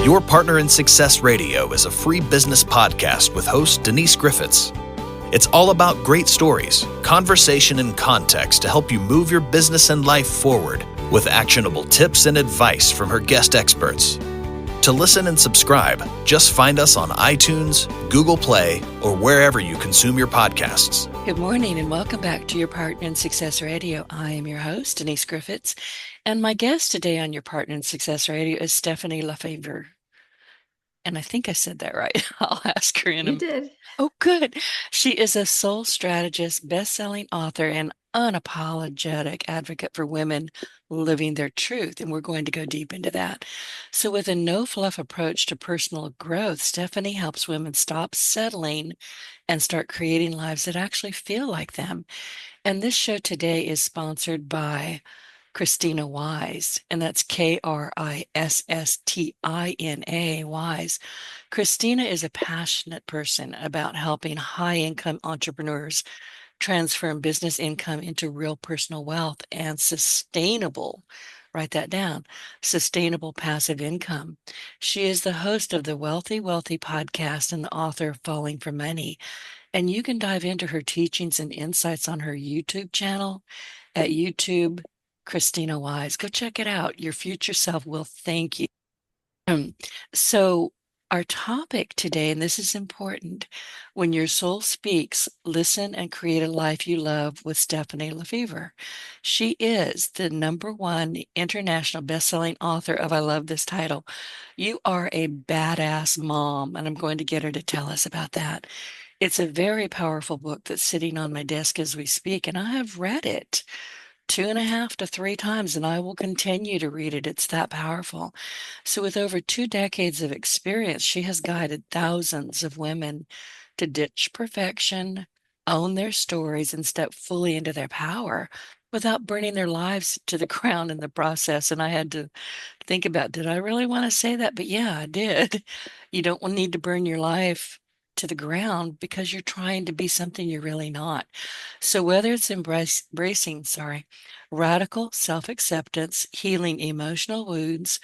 Your Partner in Success Radio is a free business podcast with host Denise Griffitts. It's all about great stories, conversation, and context to help you move your business and life forward with actionable tips and advice from her guest experts. To listen and subscribe, just find us on iTunes, Google Play, or wherever you consume your podcasts. Good morning and welcome back to Your Partner in Success Radio. I am your host, Denise Griffitts, and my guest today on Your Partner in Success Radio is Steffani LeFevour. And I think I said that right. I'll ask her in a minute. You did. Oh, good. She is a soul strategist, best-selling author, and unapologetic advocate for women living their truth. And we're going to go deep into that. So with a no-fluff approach to personal growth, Steffani helps women stop settling and start creating lives that actually feel like them. And this show today is sponsored by Christina Wise, and that's Krisstina Wise. Christina is a passionate person about helping high-income entrepreneurs transform business income into real personal wealth and sustainable, write that down, sustainable passive income. She is the host of the Wealthy podcast and the author of Falling for Money. And you can dive into her teachings and insights on her YouTube channel at YouTube Christina Wise. Go check it out. Your future self will thank you. So our topic today, and this is important, when your soul speaks, listen and create a life you love with Steffani LeFevour. She is the #1 international best-selling author of, I love this title, You Are a Badass Mom, and I'm going to get her to tell us about that. It's a very powerful book that's sitting on my desk as we speak, and I have read it 2.5 to 3 times, and I will continue to read it. It's that powerful. So with over 2 decades of experience, she has guided thousands of women to ditch perfection, own their stories, and step fully into their power without burning their lives to the ground in the process. And I had to think about, did I really want to say that? But yeah, I did. You don't need to burn your life to the ground because you're trying to be something you're really not. So whether it's embracing radical self-acceptance, healing emotional wounds,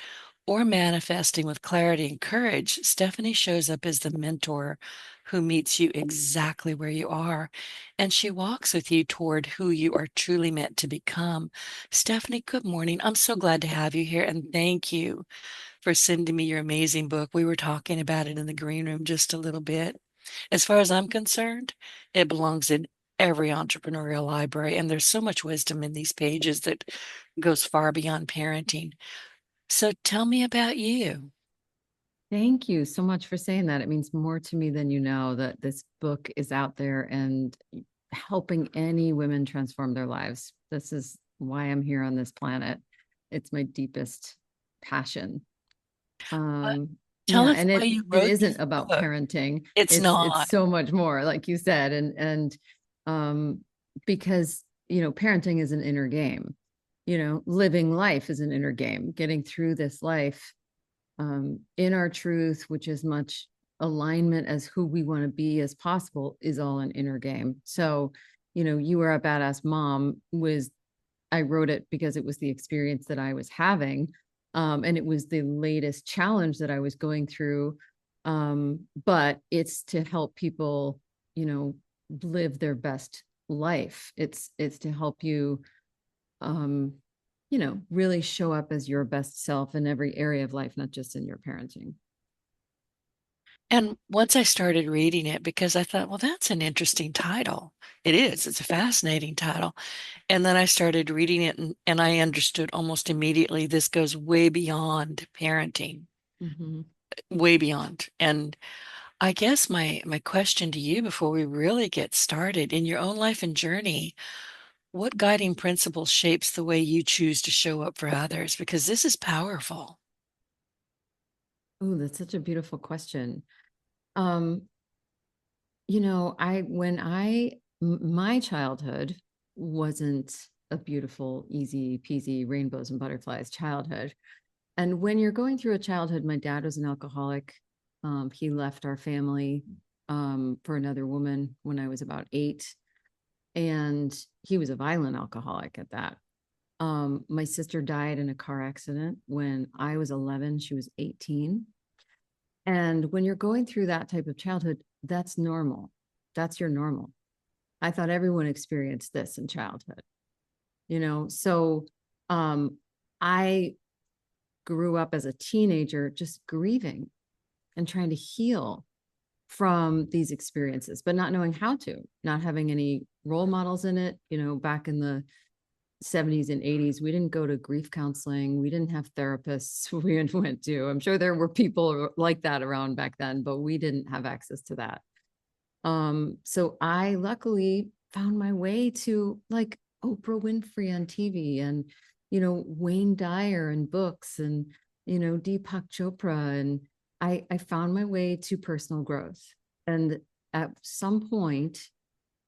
or manifesting with clarity and courage, Steffani shows up as the mentor who meets you exactly where you are, and she walks with you toward who you are truly meant to become. Steffani, good morning. I'm so glad to have you here, and thank you for sending me your amazing book. We were talking about it in the green room just a little bit. As far as I'm concerned, it belongs in every entrepreneurial library, and there's so much wisdom in these pages that goes far beyond parenting. So tell me about you. Thank you so much for saying that. It means more to me than you know that this book is out there and helping any women transform their lives. This is why I'm here on this planet. It's my deepest passion. Tell us and why you wrote it isn't this about book. parenting. It's not. It's so much more, like you said, and because parenting is an inner game. Living life is an inner game. Getting through this life in our truth, which is much alignment as who we want to be as possible, is all an inner game. So, You Are a Badass Mom I wrote it because it was the experience that I was having. And it was the latest challenge that I was going through. But it's to help people, live their best life. It's to help you, really show up as your best self in every area of life, not just in your parenting. And once I started reading it, because I thought, well, that's an interesting title. It is. It's a fascinating title. And then I started reading it, and I understood almost immediately this goes way beyond parenting, way beyond. And I guess my question to you before we really get started, in your own life and journey, what guiding principle shapes the way you choose to show up for others? Because this is powerful. Oh, that's such a beautiful question. My childhood wasn't a beautiful, easy peasy, rainbows and butterflies childhood. And when you're going through a childhood, my dad was an alcoholic. He left our family for another woman when I was about 8. And he was a violent alcoholic at that. My sister died in a car accident when I was 11. She was 18. And when you're going through that type of childhood, that's normal. That's your normal. I thought everyone experienced this in childhood, So I grew up as a teenager just grieving and trying to heal from these experiences, but not knowing how to, not having any role models in it. Back in the 70s and 80s, we didn't go to grief counseling. We didn't have therapists we went to. I'm sure there were people like that around back then, but we didn't have access to that. So I luckily found my way to like Oprah Winfrey on TV and, Wayne Dyer and books and, Deepak Chopra. And I found my way to personal growth. And at some point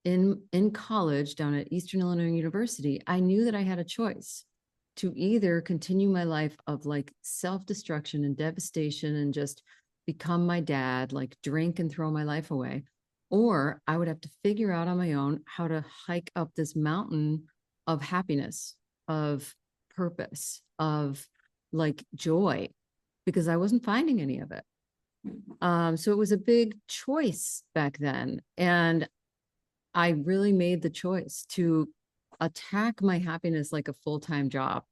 in college down at Eastern Illinois University, I knew that I had a choice to either continue my life of like self-destruction and devastation and just become my dad, like drink and throw my life away, or I would have to figure out on my own how to hike up this mountain of happiness, of purpose, of like joy, because I wasn't finding any of it. So it was a big choice back then. And I really made the choice to attack my happiness like a full-time job.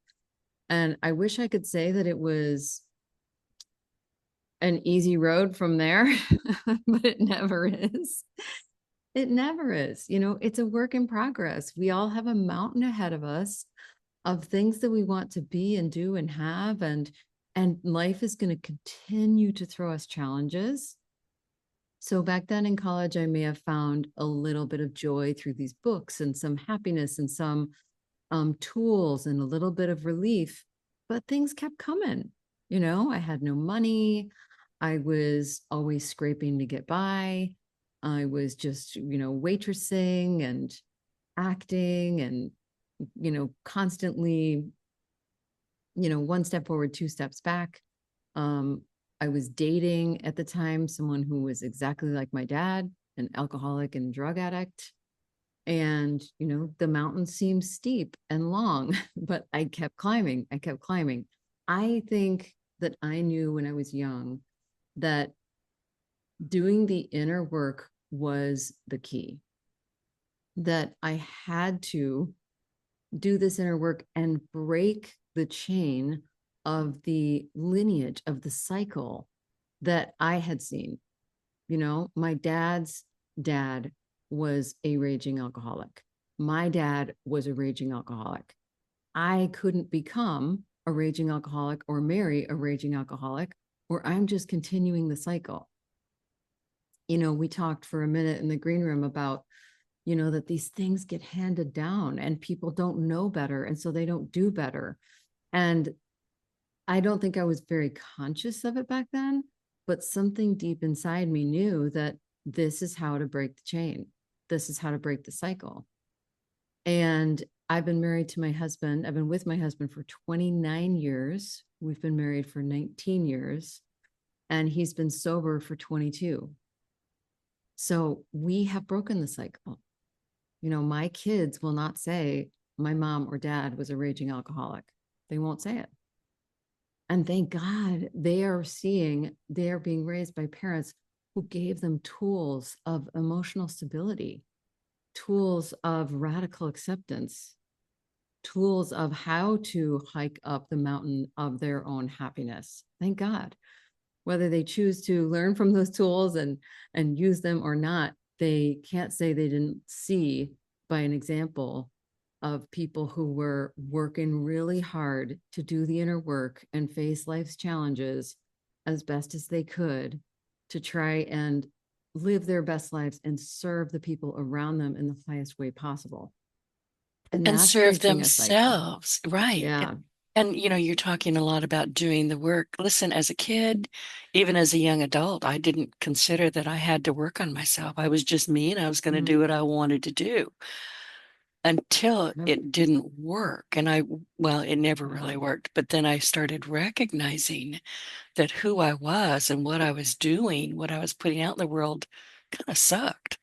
And I wish I could say that it was an easy road from there, but it never is. It never is. It's a work in progress. We all have a mountain ahead of us of things that we want to be and do and have. And life is going to continue to throw us challenges. So back then in college, I may have found a little bit of joy through these books and some happiness and some tools and a little bit of relief, but things kept coming. I had no money. I was always scraping to get by. I was just, waitressing and acting and, constantly, one step forward, two steps back. I was dating at the time someone who was exactly like my dad, an alcoholic and drug addict. And, the mountain seemed steep and long, but I kept climbing. I think that I knew when I was young that doing the inner work was the key, that I had to do this inner work and break the chain of the lineage of the cycle that I had seen. My dad's dad was a raging alcoholic. My dad was a raging alcoholic. I couldn't become a raging alcoholic or marry a raging alcoholic, or I'm just continuing the cycle. We talked for a minute in the green room about, that these things get handed down and people don't know better. And so they don't do better. And I don't think I was very conscious of it back then, but something deep inside me knew that this is how to break the chain. This is how to break the cycle. And I've been married to my husband. I've been with my husband for 29 years. We've been married for 19 years, and he's been sober for 22. So we have broken the cycle. My kids will not say my mom or dad was a raging alcoholic. They won't say it. And thank God they are being raised by parents who gave them tools of emotional stability, tools of radical acceptance, tools of how to hike up the mountain of their own happiness. Thank God. Whether they choose to learn from those tools and use them or not, they can't say they didn't see by an example of people who were working really hard to do the inner work and face life's challenges as best as they could to try and live their best lives and serve the people around them in the highest way possible. And serve themselves. Right. Yeah. And, you're talking a lot about doing the work. Listen, as a kid, even as a young adult, I didn't consider that I had to work on myself. I was just me and I was going to do what I wanted to do until it didn't work. And it never really worked. But then I started recognizing that who I was and what I was doing, what I was putting out in the world kind of sucked.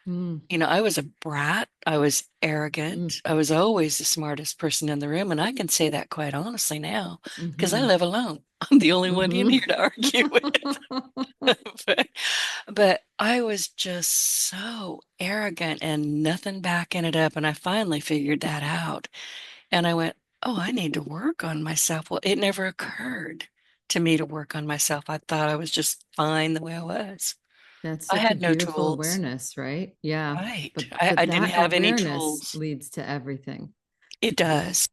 Mm, You know, I was a brat. I was mm, arrogant. I was always the smartest person in the room. And I can say that quite honestly now because I mhm, live alone. I'm the only one in mhm. here to argue with. But, but I was just so arrogant and nothing backing it up. And I finally figured that out. And I went, oh, I need to work on myself. Well, it never occurred to me to work on myself. I thought I was just fine the way I was. That's I such a had no beautiful tools. awareness, right? Yeah. Right. But I didn't that have any awareness tools. leads to everything. It does.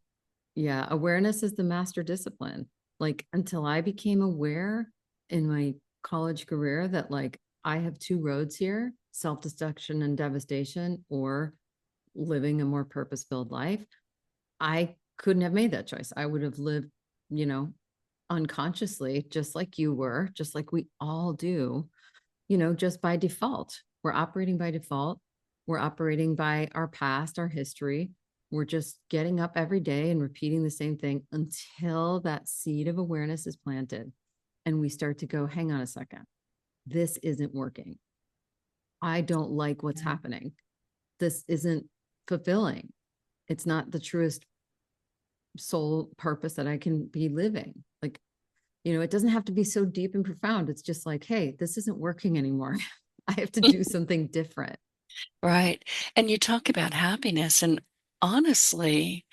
Yeah, awareness is the master discipline. Like until I became aware in my college career that like I have two roads here, self-destruction and devastation or living a more purpose-filled life, I couldn't have made that choice. I would have lived, you know, unconsciously, just like you were, just like we all do, just by default. We're operating by default. We're operating by our past, our history. We're just getting up every day and repeating the same thing until that seed of awareness is planted. And we start to go, hang on a second, this isn't working. I don't like what's happening. This isn't fulfilling. It's not the truest soul purpose that I can be living. Like, it doesn't have to be so deep and profound. It's just like, hey, this isn't working anymore. I have to do something different. Right. And you talk about happiness. And honestly,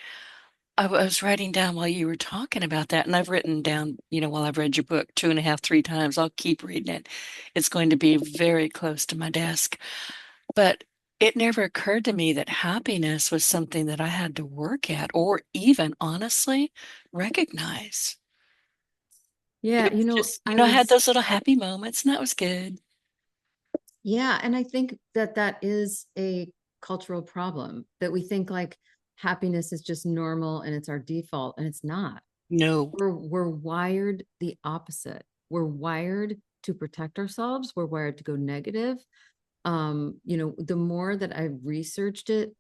I was writing down while you were talking about that. And I've written down, while I've read your book 2.5, 3 times, I'll keep reading it. It's going to be very close to my desk. But it never occurred to me that happiness was something that I had to work at or even honestly recognize. Yeah, It was just, I I had was those little happy moments and that was good. Yeah, and I think that that is a cultural problem that we think like happiness is just normal and it's our default, and it's not. No, We're wired the opposite. We're wired to protect ourselves. We're wired to go negative. The more that I researched it,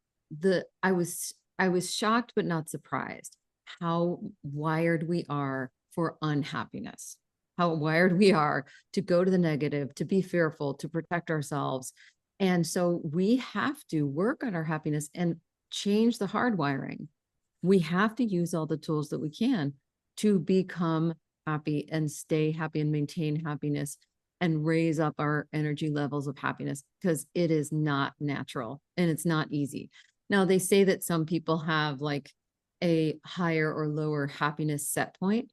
I was shocked but not surprised how wired we are for unhappiness, how wired we are to go to the negative, to be fearful, to protect ourselves. And so we have to work on our happiness and change the hardwiring. We have to use all the tools that we can to become happy and stay happy and maintain happiness and raise up our energy levels of happiness, because it is not natural and it's not easy. Now, they say that some people have like a higher or lower happiness set point.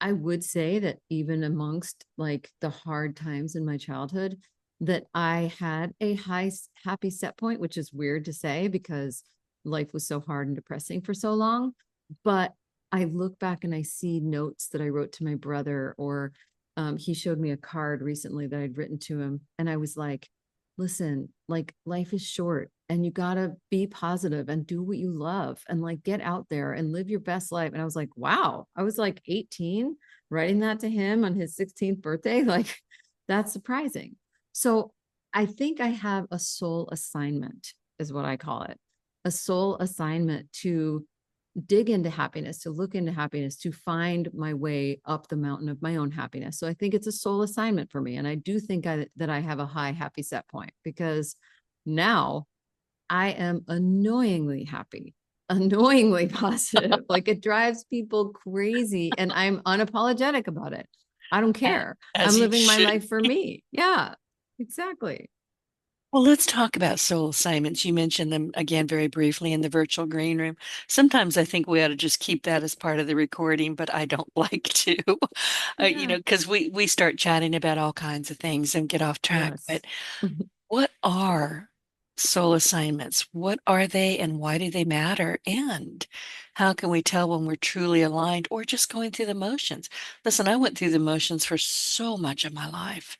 I would say that even amongst like the hard times in my childhood, that I had a high happy set point, which is weird to say because life was so hard and depressing for so long. But I look back and I see notes that I wrote to my brother, or he showed me a card recently that I'd written to him. And I was like, listen, like life is short and you got to be positive and do what you love and like get out there and live your best life. And I was like, wow, I was like 18 writing that to him on his 16th birthday. Like, that's surprising. So I think I have a soul assignment, is what I call it, a soul assignment to dig into happiness, to look into happiness, to find my way up the mountain of my own happiness. So I think it's a soul assignment for me. And I do think that I have a high happy set point, because now I am annoyingly happy, annoyingly positive. Like it drives people crazy and I'm unapologetic about it. I don't care. as I'm you living my should. life for me. Yeah, exactly. Well, let's talk about soul assignments. You mentioned them again very briefly in the virtual green room. Sometimes I think we ought to just keep that as part of the recording, but I don't like to, Yeah. because we start chatting about all kinds of things and get off track. Yes. But what are soul assignments? What are they and why do they matter? And how can we tell when we're truly aligned or just going through the motions? Listen, I went through the motions for so much of my life.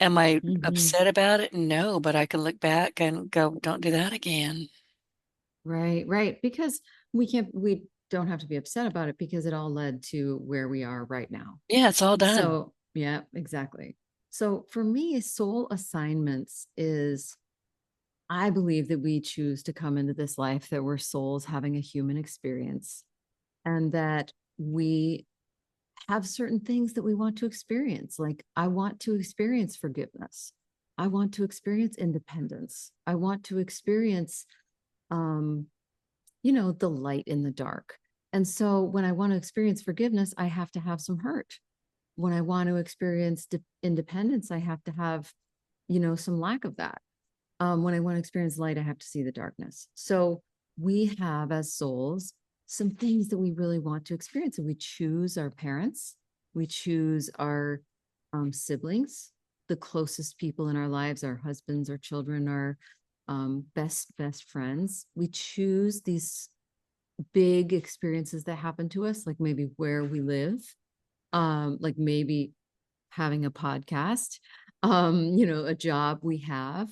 Am I Mhm. upset about it? No, but I can look back and go, don't do that again. Right, right. Because we don't have to be upset about it because it all led to where we are right now. Yeah, it's all done. So, yeah, exactly. So for me, soul assignments is, I believe that we choose to come into this life that we're souls having a human experience, and that we have certain things that we want to experience. Like I want to experience forgiveness. I want to experience independence. I want to experience, the light in the dark. And so when I want to experience forgiveness, I have to have some hurt. When I want to experience independence, I have to have, some lack of that. When I want to experience light, I have to see the darkness. So we have, as souls, some things that we really want to experience. And we choose our parents, we choose our siblings, the closest people in our lives, our husbands, our children, our best friends. We choose these big experiences that happen to us, like maybe where we live, like maybe having a podcast, a job we have,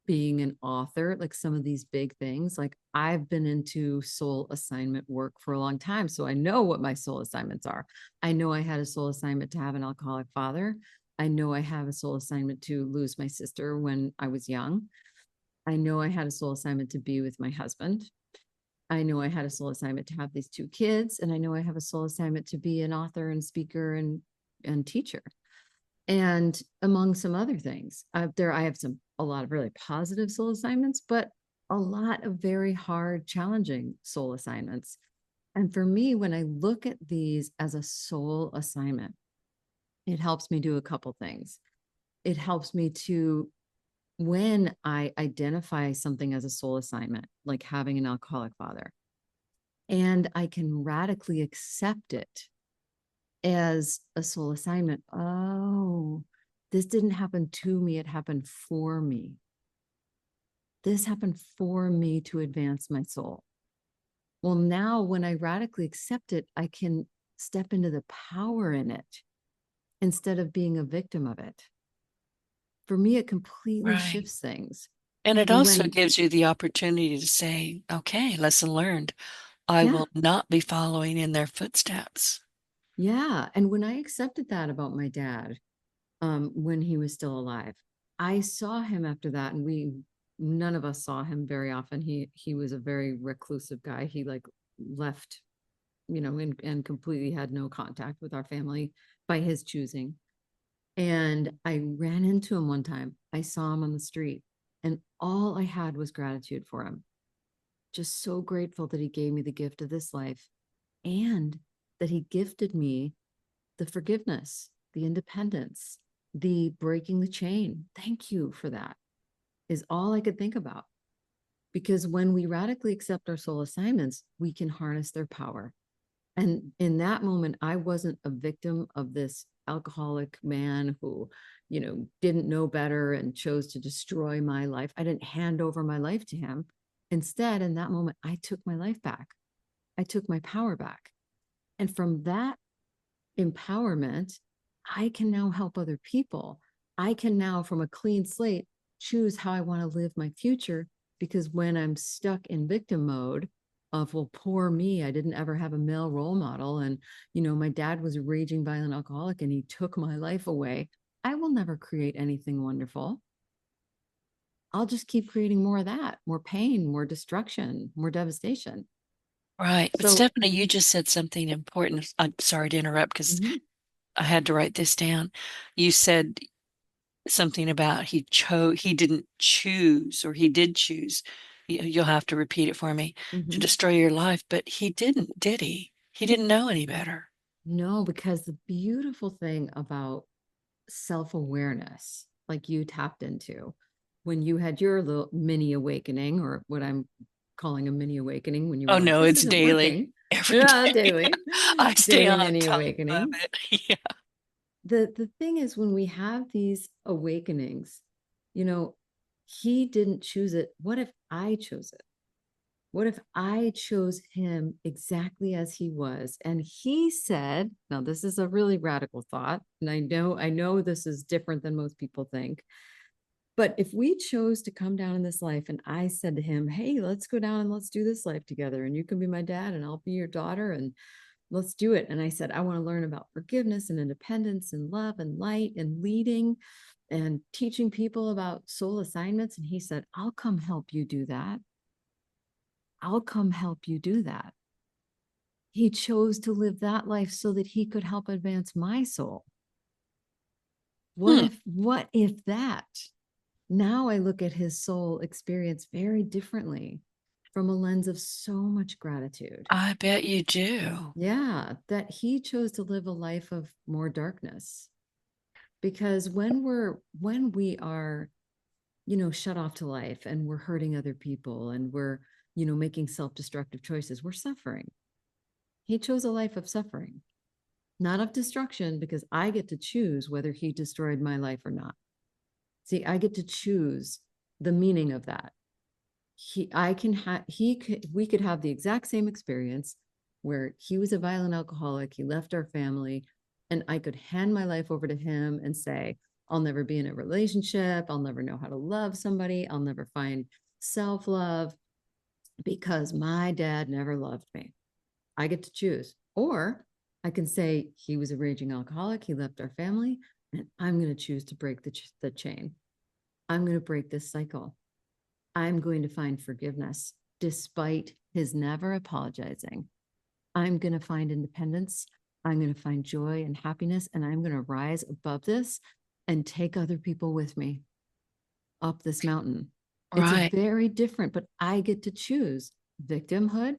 being an author, like some of these big things. Like I've been into soul assignment work for a long time, so I know what my soul assignments are. I know I had a soul assignment to have an alcoholic father. I know I have a soul assignment to lose my sister when I was young. I know I had a soul assignment to be with my husband. I know I had a soul assignment to have these 2 kids, and I know I have a soul assignment to be an author and speaker and teacher. And among some other things, I have a lot of really positive soul assignments, but a lot of very hard, challenging soul assignments. And for me, when I look at these as a soul assignment, it helps me do a couple things. It helps me to, when I identify something as a soul assignment, like having an alcoholic father, and I can radically accept it as a soul assignment. Oh, this didn't happen to me. It happened for me. This happened for me to advance my soul. Well, now when I radically accept it, I can step into the power in it instead of being a victim of it. For me, it completely Right. shifts things. And it And also gives you the opportunity to say, okay, lesson learned. I will not be following in their footsteps. Yeah. And when I accepted that about my dad, when he was still alive, I saw him after that, and none of us saw him very often. He was a very reclusive guy. He like left, and completely had no contact with our family by his choosing. And I ran into him one time. I saw him on the street, and all I had was gratitude for him. Just so grateful that he gave me the gift of this life, and that he gifted me the forgiveness, the independence, the breaking the chain. Thank you for that, is all I could think about. Because when we radically accept our soul assignments, we can harness their power. And in that moment, I wasn't a victim of this alcoholic man who, didn't know better and chose to destroy my life. I didn't hand over my life to him. Instead, in that moment, I took my life back. I took my power back. And from that empowerment, I can now help other people. I can now, from a clean slate, choose how I want to live my future. Because when I'm stuck in victim mode of, well, poor me, I didn't ever have a male role model, and my dad was a raging violent alcoholic and he took my life away, I will never create anything wonderful. I'll just keep creating more of that, more pain, more destruction, more devastation. Right. But Steffani, you just said something important. I'm sorry to interrupt because I had to write this down. You said something about he didn't choose, or he did choose. You'll have to repeat it for me, to destroy your life, but he didn't, did he? He didn't know any better. No, because the beautiful thing about self-awareness, like you tapped into when you had your little mini awakening, or what I'm calling a mini awakening, when you were like, no, this it's isn't daily. working. Every day. Daily. I stay daily on mini top awakening. of it. Yeah. The thing is, when we have these awakenings, he didn't choose it. What if I chose it? What if I chose him exactly as he was? And he said, now this is a really radical thought, and I know this is different than most people think. But if we chose to come down in this life, and I said to him, hey, let's go down and let's do this life together, and you can be my dad and I'll be your daughter, and let's do it. And I said, I want to learn about forgiveness and independence and love and light and leading and teaching people about soul assignments. And he said, I'll come help you do that. I'll come help you do that. He chose to live that life so that he could help advance my soul. what if that? Now I look at his soul experience very differently from a lens of so much gratitude. I bet you do. Yeah, that he chose to live a life of more darkness. Because when we are, shut off to life and we're hurting other people and we're, making self-destructive choices, we're suffering. He chose a life of suffering, not of destruction, because I get to choose whether he destroyed my life or not. See, I get to choose the meaning of that. We could have the exact same experience where he was a violent alcoholic, he left our family, and I could hand my life over to him and say, I'll never be in a relationship, I'll never know how to love somebody, I'll never find self-love because my dad never loved me. I get to choose. Or I can say he was a raging alcoholic, he left our family, and I'm going to choose to break the chain. I'm going to break this cycle. I'm going to find forgiveness despite his never apologizing. I'm going to find independence. I'm going to find joy and happiness, and I'm going to rise above this and take other people with me up this mountain. It's a Right. very different, but I get to choose victimhood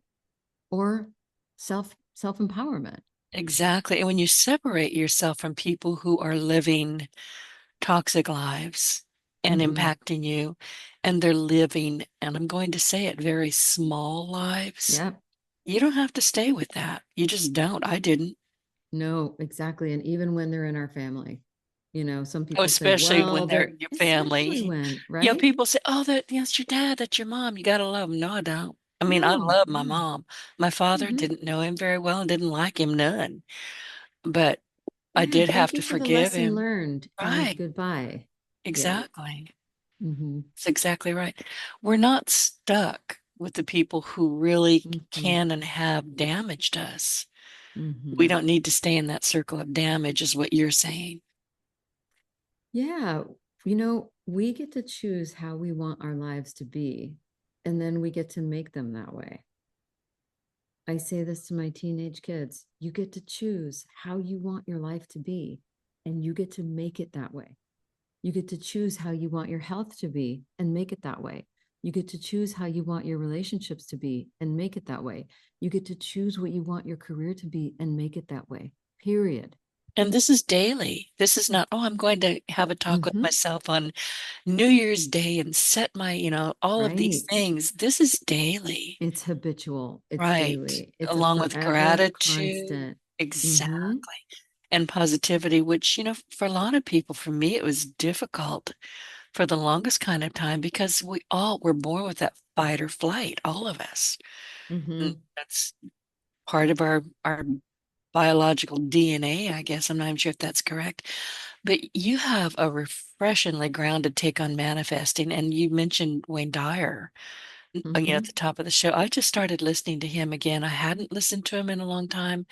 or self-empowerment. Exactly. And when you separate yourself from people who are living toxic lives and impacting you, and they're living, and I'm going to say it, very small lives, Yep. you don't have to stay with that. You just don't. I didn't. No, exactly. And even when they're in our family, some Oh, people say, especially well, when they're they're your especially family. when, right? People say, oh, that's your dad, that's your mom. You got to love them. No, I don't. I mean, I No, love my yeah. mom. My father Hmm. didn't know him very well and didn't like him none. But I Yeah. did have Thank to you for the forgive lesson him. learned and Right. goodbye. Yeah. Exactly. Hmm. That's exactly right. We're not stuck with the people who really Hmm. can and have damaged us. We Hmm. don't need to stay in that circle of damage, is what you're saying. Yeah. We get to choose how we want our lives to be, and then we get to make them that way. I say this to my teenage kids. You get to choose how you want your life to be, and you get to make it that way. You get to choose how you want your health to be and make it that way. You get to choose how you want your relationships to be and make it that way. You get to choose what you want your career to be and make it that way. Period. And this is daily. This is not, oh, I'm going to have a talk with Mm-hmm. myself on New Year's Day and set my, all of these Right. things. This is daily, It's habitual. It's right? daily. It's a Along with forever gratitude. constant. Mm-hmm. Exactly. And positivity, which, for a lot of people, for me, it was difficult for the longest kind of time because we all were born with that fight or flight, all of us. And Mm-hmm. that's part of our biological DNA, I guess. I'm not even sure if that's correct. But you have a refreshingly grounded take on manifesting. And you mentioned Wayne Dyer, at Mm-hmm. the top of the show. I just started listening to him again. I hadn't listened to him in a long time.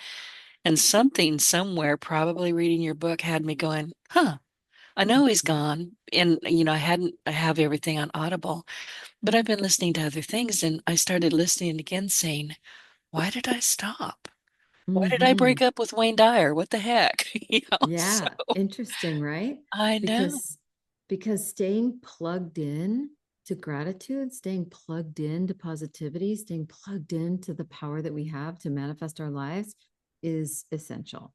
And something somewhere, probably reading your book, had me going, huh, I know he's gone. And, I have everything on Audible, but I've been listening to other things. And I started listening again saying, why did I stop? Why did I Mm-hmm. break up with Wayne Dyer? What the heck? So Yeah, interesting, right? I know Because staying plugged in to gratitude, staying plugged in to positivity, staying plugged into the power that we have to manifest our lives is essential.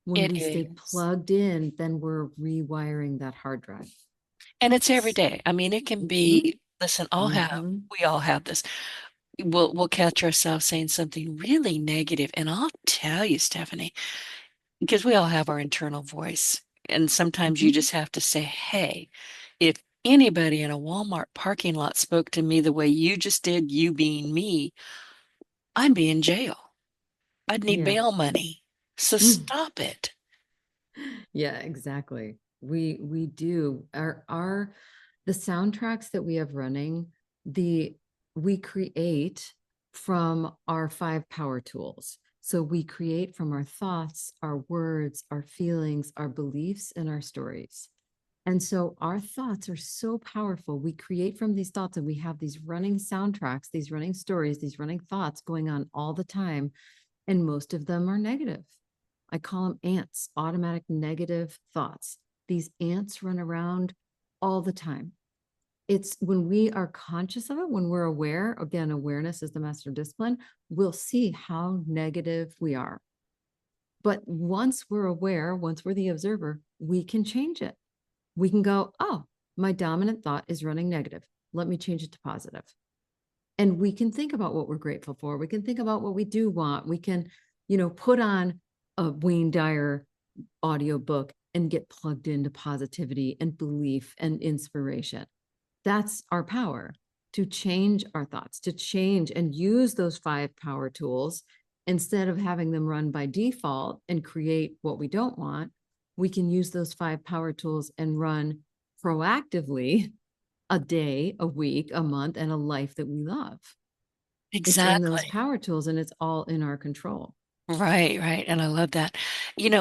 When it we stay is. plugged in, then we're rewiring that hard drive. And it's every day. I mean, it can Mm-hmm. be, listen, Mm-hmm. we all have this. We'll catch ourselves saying something really negative, and I'll tell you, Stephanie, because we all have our internal voice. And sometimes you Mm-hmm. just have to say, hey, if anybody in a Walmart parking lot spoke to me the way you just did, you being me, I'd be in jail. I'd need Yeah. bail money. So Mm. stop it. Yeah, exactly. We do. Our the soundtracks that we have running, the we create from our five power tools. So we create from our thoughts, our words, our feelings, our beliefs, and our stories. And so our thoughts are so powerful. We create from these thoughts and we have these running soundtracks, these running stories, these running thoughts going on all the time. And most of them are negative. I call them ants, automatic negative thoughts. these ants run around all the time. It's when we are conscious of it, when we're aware, again, awareness is the master discipline, we'll see how negative we are. But once we're aware, once we're the observer, we can change it. We can go, oh, my dominant thought is running negative. Let me change it to positive. And we can think about what we're grateful for. We can think about what we do want. We can, put on a Wayne Dyer audiobook and get plugged into positivity and belief and inspiration. That's our power, to change our thoughts, to change and use those 5 power tools instead of having them run by default and create what we don't want. We can use those 5 power tools and run proactively a day, a week, a month, and a life that we love. It's in those Exactly. power tools, and it's all in our control. Right, right. And I love that.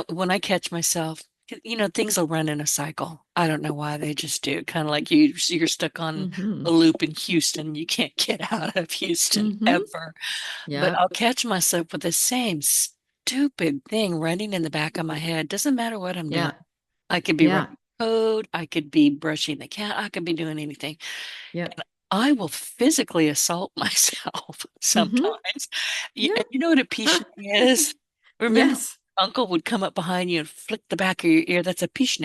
When I catch myself, things will run in a cycle. I don't know why they just do. Kind of like you're stuck on Mm-hmm. a loop in Houston. You can't get out of Houston Mm-hmm. ever. But Yep. I'll catch myself with the same stupid thing running in the back of my head. Doesn't matter what I'm doing. Yeah. I could be Yeah. running code, I could be brushing the cat, I could be doing anything. Yep. I will physically assault myself Mm-hmm. sometimes. Yeah. And you know what a piche is? Remember, Yes. uncle would come up behind you and flick the back of your ear. That's a piche.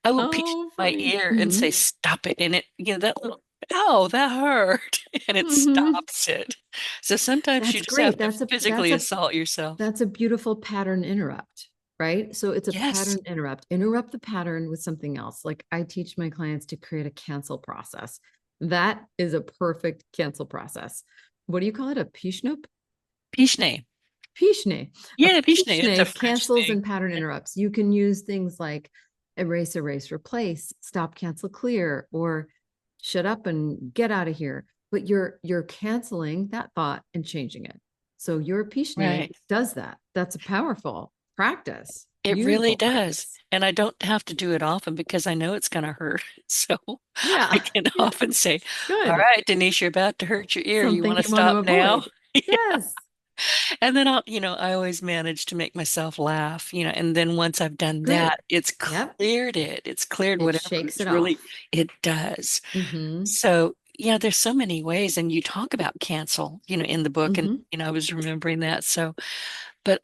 I will piche Oh, my funny. ear and Mm-hmm. say, stop it. And that little, ow, that hurt. And it Mm-hmm. stops it. So sometimes you That's just have great. to physically assault yourself. That's a beautiful pattern interrupt, right? So it's a Yes. pattern interrupt. Interrupt the pattern with something else. Like I teach my clients to create a cancel process. That is a perfect cancel process. What do you call it? A pishnoop? Piche. Pishne. A Yeah, piche. It's a pishne French cancels thing. and pattern interrupts. You can use things like erase, erase, replace, stop, cancel, clear, or shut up and get out of here. But you're canceling that thought and changing it. So your pishne Right. does that. That's a powerful practice. It really Beautiful does. practice. And I don't have to do it often because I know it's going to hurt. So I Yeah. can Yeah. often say, all Good. right, Denise, you're about to hurt your ear. You Something want to you want to stop now? avoid. Yes. And then I always manage to make myself laugh, and then once I've done Good. that, it's Yep. cleared it. It's cleared It whatever shakes is it really, off. it does. Mm-hmm. So, yeah, there's so many ways. And you talk about cancel, in the book, and, Mm-hmm. I was remembering that. So, but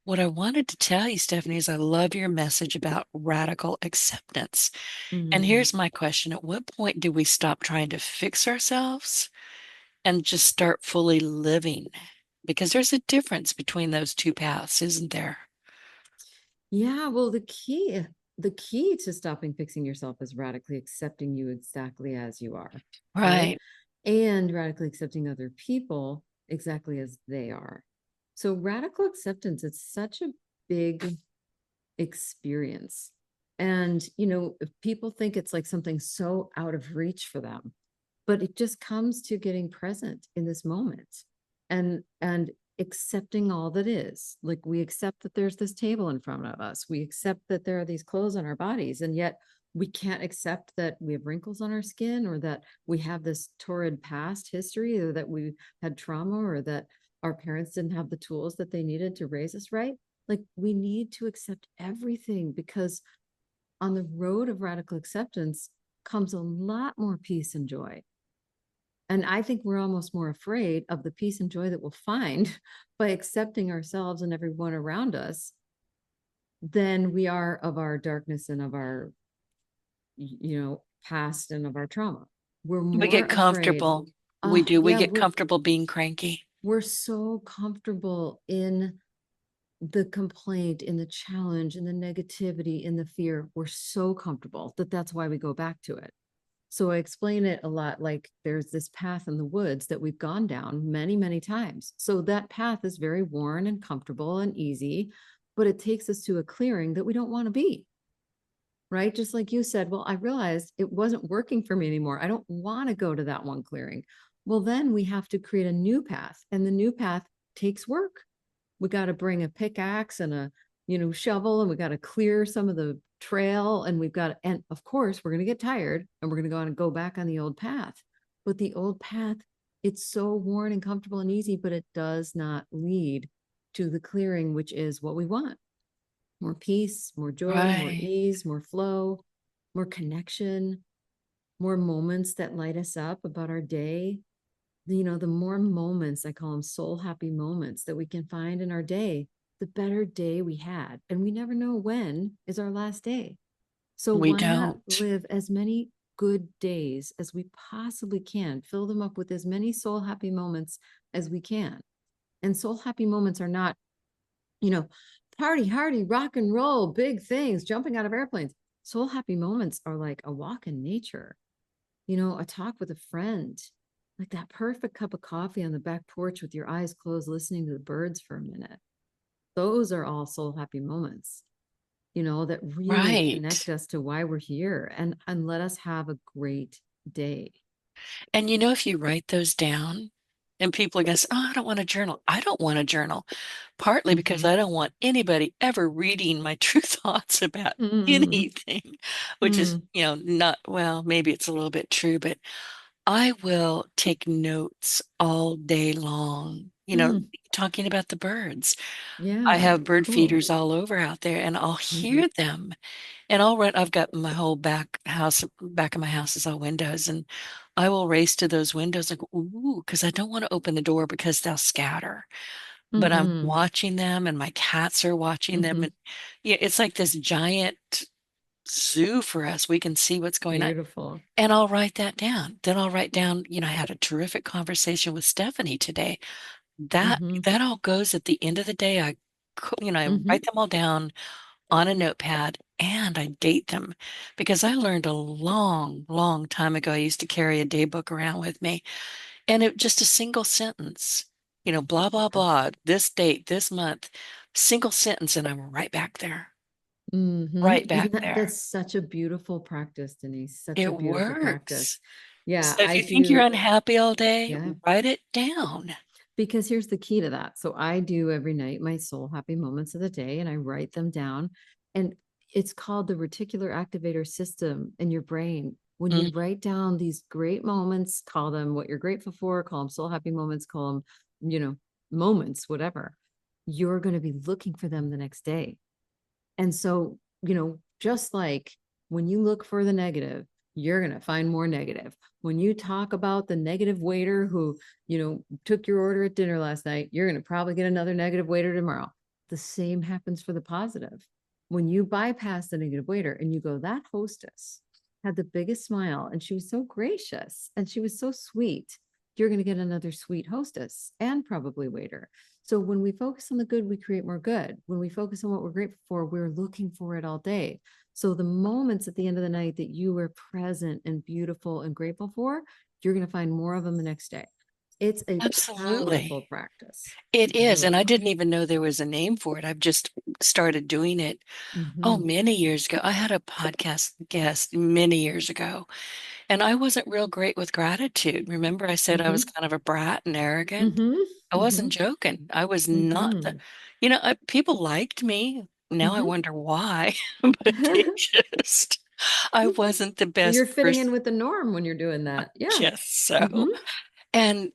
what I wanted to tell you, Stephanie, is I love your message about radical acceptance. And Mm-hmm. here's my question. At what point do we stop trying to fix ourselves and just start fully living? Because there's a difference between those two paths, isn't there? Yeah, well, the key to stopping fixing yourself is radically accepting you exactly as you are, right? Right. And radically accepting other people exactly as they are. So radical acceptance, it's such a big experience. And, if people think it's like something so out of reach for them, but it just comes to getting present in this moment and accepting all that is. Like we accept that there's this table in front of us. We accept that there are these clothes on our bodies, and yet we can't accept that we have wrinkles on our skin, or that we have this torrid past history, or that we had trauma, or that our parents didn't have the tools that they needed to raise us right. Like we need to accept everything, because on the road of radical acceptance comes a lot more peace and joy. And I think we're almost more afraid of the peace and joy that we'll find by accepting ourselves and everyone around us than we are of our darkness and of our, past and of our trauma. We're We more get afraid. comfortable. We do. We Yeah, get we're comfortable being cranky. we're so comfortable in the complaint, in the challenge, in the negativity, in the fear. We're so comfortable that that's why we go back to it. So I explain it a lot like there's this path in the woods that we've gone down many, many times. So that path is very worn and comfortable and easy, but it takes us to a clearing that we don't want to be. Right. Just like you said, well, I realized it wasn't working for me anymore. I don't want to go to that one clearing. Well, then we have to create a new path, and the new path takes work. We got to bring a pickaxe and a, shovel, and we got to clear some of the trail, and and of course we're going to get tired, and we're going to go back on the old path. But the old path, it's so worn and comfortable and easy, but it does not lead to the clearing, which is what we want. more peace, more joy, more Right. ease, more flow, more connection, more moments that light us up about our day. The more moments, I call them soul happy moments, that we can find in our day, the better day we had. And we never know when is our last day. So We why not don't. live as many good days as we possibly can? Fill them up with as many soul happy moments as we can. And soul happy moments are not, you know, party, hardy, rock and roll, big things, jumping out of airplanes. Soul happy moments are like a walk in nature, a talk with a friend, like that perfect cup of coffee on the back porch with your eyes closed, listening to the birds for a minute. Those are all soul happy moments, that really Right. connect us to why we're here and let us have a great day. And if you write those down and people are going to say, oh, I don't want to journal. I don't want to journal, partly because Mm-hmm. I don't want anybody ever reading my true thoughts about Mm-hmm. anything, which is, not, well, maybe it's a little bit true, but I will take notes all day long, Mm-hmm. talking about the birds. I Yeah, have bird cool. feeders all over out there and I'll Mm-hmm. hear them. And I've got my whole back of my house is all windows, and I will race to those windows and go, ooh, because I don't want to open the door because they'll scatter. But I'm Mm-hmm. watching them and my cats are watching them. Mm-hmm. And yeah, it's like this giant zoo for us. We can see what's going on. Beautiful. And I'll write that down. Then I'll write down, I had a terrific conversation with Steffani today. That Mm-hmm. that all goes at the end of the day. I Mm-hmm. write them all down on a notepad and I date them because I learned a long, long time ago. I used to carry a day book around with me and it just a single sentence, blah, blah, blah, this date, this month, single sentence, and I'm right back there, Mm-hmm. right back Isn't that there. that's such a beautiful practice, Denise? Such a It beautiful practice. works. Yeah, So if I you think you're do. unhappy all day, Yeah. write it down. Because here's the key to that. So I do every night my soul happy moments of the day and I write them down. And it's called the reticular activator system in your brain. When you Mm, write down these great moments, call them what you're grateful for, call them soul happy moments, call them, moments, whatever, you're going to be looking for them the next day. And so, just like when you look for the negative, you're going to find more negative. When you talk about the negative waiter who, took your order at dinner last night, you're going to probably get another negative waiter tomorrow. The same happens for the positive. When you bypass the negative waiter and you go, that hostess had the biggest smile and she was so gracious and she was so sweet, you're going to get another sweet hostess and probably waiter. So when we focus on the good, we create more good. When we focus on what we're grateful for, we're looking for it all day. So the moments at the end of the night that you were present and beautiful and grateful for, you're going to find more of them the next day. It's a absolutely. powerful practice. It is. Really. And I didn't even know there was a name for it. I've just started doing it. Oh, Mm-hmm. many years ago. I had a podcast guest many years ago, and I wasn't real great with gratitude. Remember, I said I was Mm-hmm. kind of a brat and arrogant? Mm-hmm. I Mm-hmm. wasn't joking. I was not Mm-hmm. people liked me. Now I Mm-hmm. wonder why, but they just, I wasn't the Well, best you're fitting person. in with the norm when you're doing that. Yeah. Yes. So, Mm-hmm. and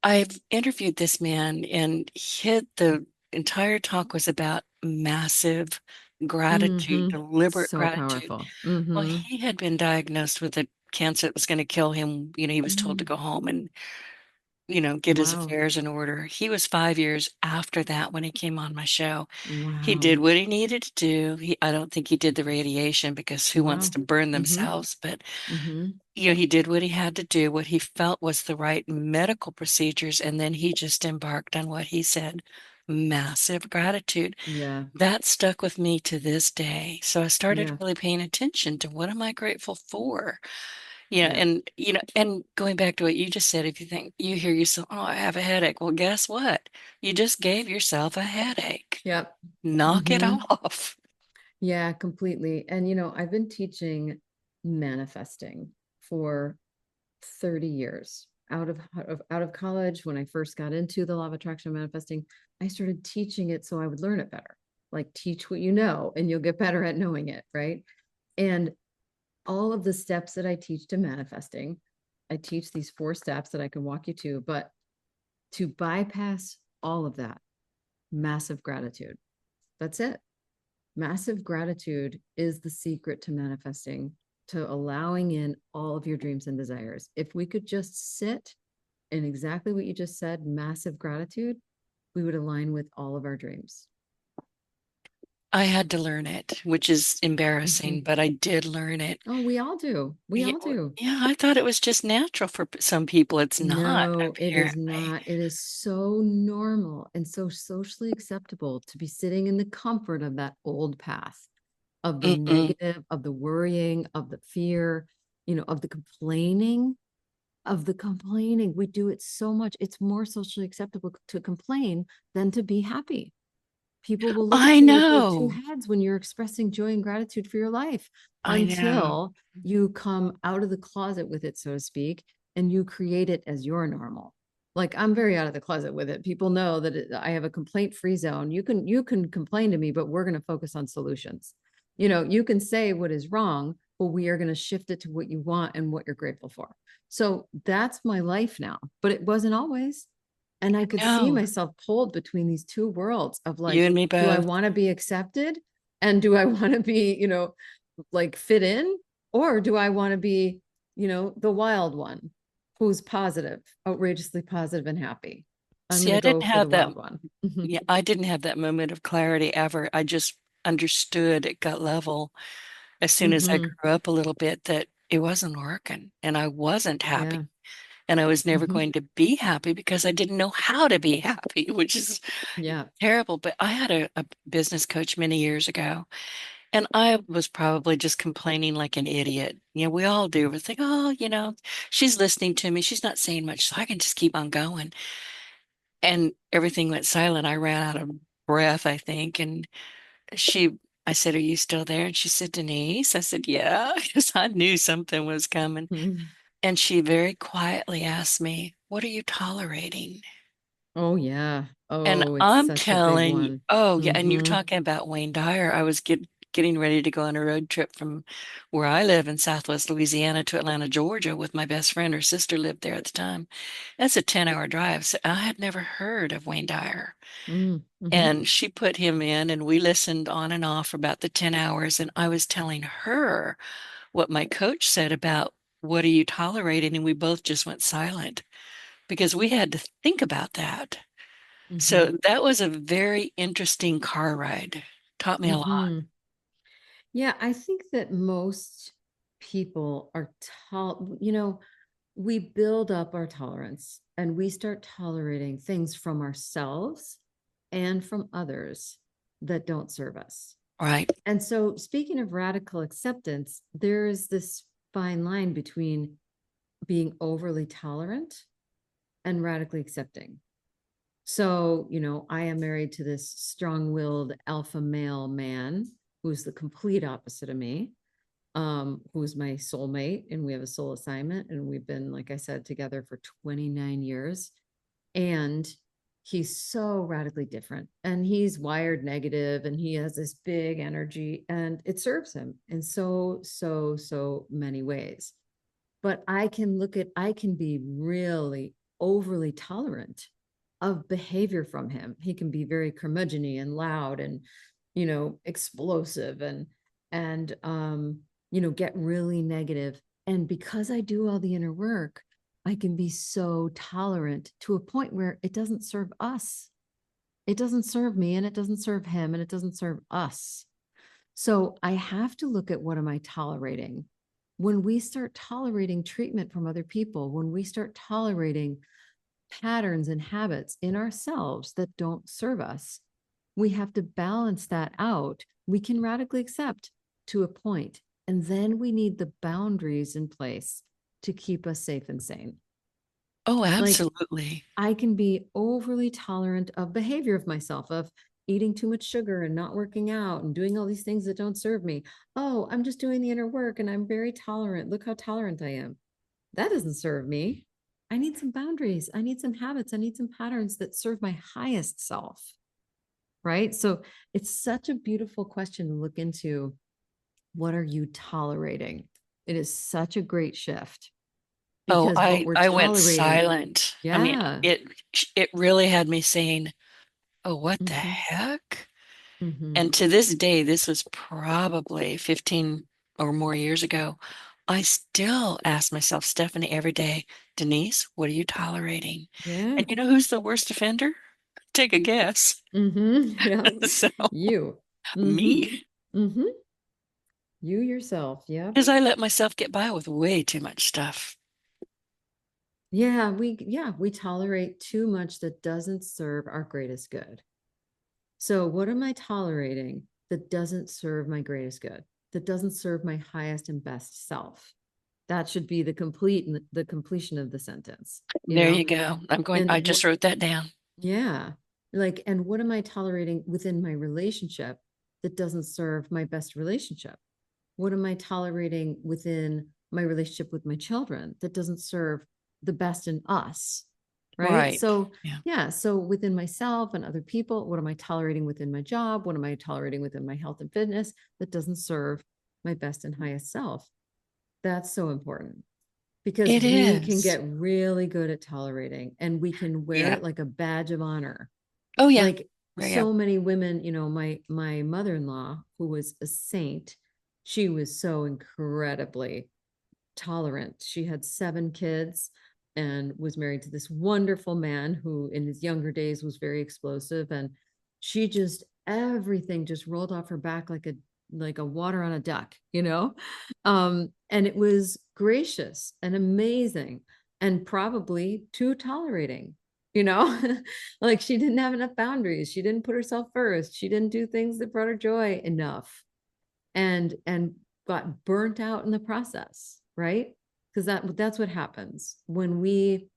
I've interviewed this man, and the entire talk was about massive gratitude, Mm-hmm. deliberate So gratitude. powerful. Well, Mm-hmm. he had been diagnosed with a cancer that was going to kill him. He was told to Mm. go home and, get his Wow. affairs in order. He was 5 years after that when he came on my show. He did Wow. what he needed to do. I don't think he did the radiation because who wants Wow. to burn Mm-hmm. themselves? But Mm-hmm. he did what he had to do, what he felt was the right medical procedures, and then he just embarked on what he said, massive gratitude. Yeah. That stuck with me to this day. So I started Yeah. really paying attention to what am I grateful for? Yeah. And going back to what you just said, if you hear yourself, oh, I have a headache. Well, guess what? You just gave yourself a headache. Yep. Knock it Mm-hmm. off. Yeah, completely. And I've been teaching manifesting for 30 years. Out of college, when I first got into the law of attraction manifesting, I started teaching it so I would learn it better. Like teach what you know and you'll get better at knowing it, right? And all of the steps that I teach to manifesting, I teach these 4 steps that I can walk you to, but to bypass all of that, massive gratitude. That's it. Massive gratitude is the secret to manifesting, to allowing in all of your dreams and desires. If we could just sit in exactly what you just said, massive gratitude, we would align with all of our dreams. I had to learn it, which is embarrassing, but I did learn it. Oh, we all do. We Yeah, all do. yeah, I thought it was just natural for some people. It's not, No, it is apparently. not. It is so normal and so socially acceptable to be sitting in the comfort of that old path, of the Mm-mm. negative, of the worrying, of the fear, of the complaining, We do it so much. It's more socially acceptable to complain than to be happy. People will look I at you like you have two know. heads when you're expressing joy and gratitude for your life, I know. until you come out of the closet with it, so to speak, and you create it as your normal. Like, I'm very out of the closet with it. People know that I have a complaint-free zone. You can complain to me, but we're going to focus on solutions. You can say what is wrong, but we are going to shift it to what you want and what you're grateful for. So that's my life now, but it wasn't always. And I could see No, myself pulled between these two worlds of you like, and me do I both. want to be accepted? And do I want to be, like fit in? Or do I want to be, the wild one who's positive, outrageously positive and happy? I'm See, going to I go didn't for the have that. wild one. Yeah, I didn't have that moment of clarity ever. I just understood at gut level as soon as I Hmm. grew up a little bit that it wasn't working and I wasn't happy. Yeah. And I was never Hmm. going to be happy because I didn't know how to be happy, which is Yeah. terrible. But I had a business coach many years ago, and I was probably just complaining like an idiot. We all do. We think, oh, she's listening to me. She's not saying much, so I can just keep on going. And everything went silent. I ran out of breath, I think. And I said, are you still there? And she said, Denise. I said, yeah, because I knew something was coming. And she very quietly asked me, what are you tolerating? Oh, yeah. And Oh, it's I'm such a big telling you, one. oh yeah, and you're Hmm. talking about Wayne Dyer. I was getting ready to go on a road trip from where I live in Southwest Louisiana to Atlanta, Georgia with my best friend. Her sister lived there at the time. That's a 10-hour drive. So I had never heard of Wayne Dyer. Mm-hmm. And she put him in, and we listened on and off for about the 10 hours. And I was telling her what my coach said about what are you tolerating? And we both just went silent because we had to think about that. Hmm. So that was a very interesting car ride. Taught me a lot. Hmm. Yeah, I think that most people are we build up our tolerance and we start tolerating things from ourselves and from others that don't serve us. Right. And so, speaking of radical acceptance, there is this fine line between being overly tolerant and radically accepting. So, I am married to this strong willed alpha male man who's the complete opposite of me, who's my soulmate. And we have a soul assignment. And we've been, like I said, together for 29 years. And he's so radically different. And he's wired negative and he has this big energy and it serves him in so, so, so many ways. But I can be really overly tolerant of behavior from him. He can be very curmudgeon and loud and, explosive and get really negative. And because I do all the inner work, I can be so tolerant to a point where it doesn't serve us. It doesn't serve me and it doesn't serve him and it doesn't serve us. So I have to look at what am I tolerating? When we start tolerating treatment from other people, when we start tolerating patterns and habits in ourselves that don't serve us, we have to balance that out. We can radically accept to a point, and then we need the boundaries in place to keep us safe and sane. Oh, Like, absolutely. I can be overly tolerant of behavior of myself, of eating too much sugar and not working out and doing all these things that don't serve me. Oh, I'm just doing the inner work and I'm very tolerant. Look how tolerant I am. That doesn't serve me. I need some boundaries. I need some habits. I need some patterns that serve my highest self. Right. So it's such a beautiful question to look into. What are you tolerating? It is such a great shift Oh, because what I we're I went tolerating, silent. I mean, yeah. it really had me saying, "Oh, what the Mhm. heck?" And to this day, this was probably 15 or more years ago, I still ask myself, Steffani, every day, Denise, what are you tolerating? Yeah. And you know who's the worst offender? Take a guess. Yeah. So You. me, Mm-hmm. You yourself. Yeah. because I let myself get by with way too much stuff. Yeah. We tolerate too much that doesn't serve our greatest good. So what am I tolerating that doesn't serve my greatest good? That doesn't serve my highest and best self? That should be the completion of the sentence, There you go. And I just wrote that down. yeah. Like, and what am I tolerating within my relationship that doesn't serve my best relationship? What am I tolerating within my relationship with my children that doesn't serve the best in us? Right. Right. So, Yeah. yeah. So within myself and other people, what am I tolerating within my job? What am I tolerating within my health and fitness that doesn't serve my best and highest self? That's so important because It we can is. get really good at tolerating and we can wear Yeah. it like a badge of honor. Oh, yeah. Like Yeah. so many women, my mother-in-law, who was a saint, she was so incredibly tolerant. She had 7 kids and was married to this wonderful man who in his younger days was very explosive, and she just everything just rolled off her back like a water on a duck, and it was gracious and amazing and probably too tolerating, you know like she didn't have enough boundaries, she didn't put herself first, she didn't do things that brought her joy enough, and got burnt out in the process, right? Because that's what happens when we